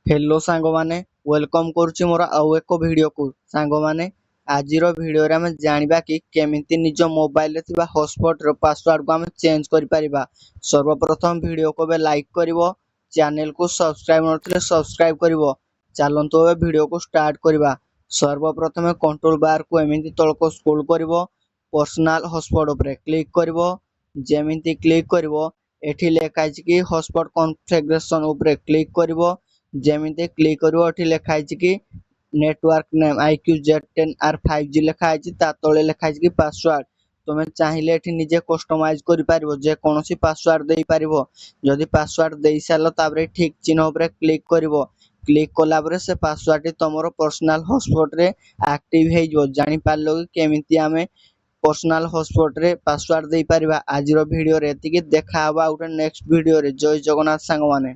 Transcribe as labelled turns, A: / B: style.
A: Hello सांग माने welcome करुच्ची मोर आउ एक वीडियो को सांग माने आजिर वीडियो रे आमे जानिबा कि केमिति निज मोबाइल रे थिबा हॉटस्पॉट रो पासवर्ड को आमे चेंज करि परिबा। सर्वप्रथम वीडियो को बे लाइक करिवो, चैनल को सब्सक्राइब नथिले सब्सक्राइब करिवो। चलंतु ए वीडियो को स्टार्ट करिबा। सर्वप्रथम कंट्रोल बार को एमिति तळको स्क्रॉल करिवो, पर्सनल हॉटस्पॉट ऊपर क्लिक करिवो। जेमिति क्लिक करिवो एठी लेखा अछि कि हॉटस्पॉट कॉन्फ़िगरेशन ऊपर क्लिक करिवो। जेमिति क्लिक करिवो एठी लेखा अछि कि नेटवर्क नेम IQZ10R 5G लेखा अछि, ता तळे लेखा अछि कि पासवर्ड तुमे चाहिले एठी निजे कस्टमाइज करि पारिबो, जे कोनोसी पासवर्ड देई पारिबो। जदि पासवर्ड देई सारलो ताबरे ठीक चिन्ह ऊपर क्लिक करिवो। क्लिक कला परे से पासवर्ड टी तमरो पर्सनल हॉटस्पॉट रे एक्टिव हेइ जो। जानि पारलो कि केमिति आमे पर्सनल हॉटस्पॉट रे पासवर्ड देई पारिबा। आजिरो वीडियो रे एतिकी देखा हबा उटे नेक्स्ट वीडियो रे। जय जगन्नाथ सांग माने।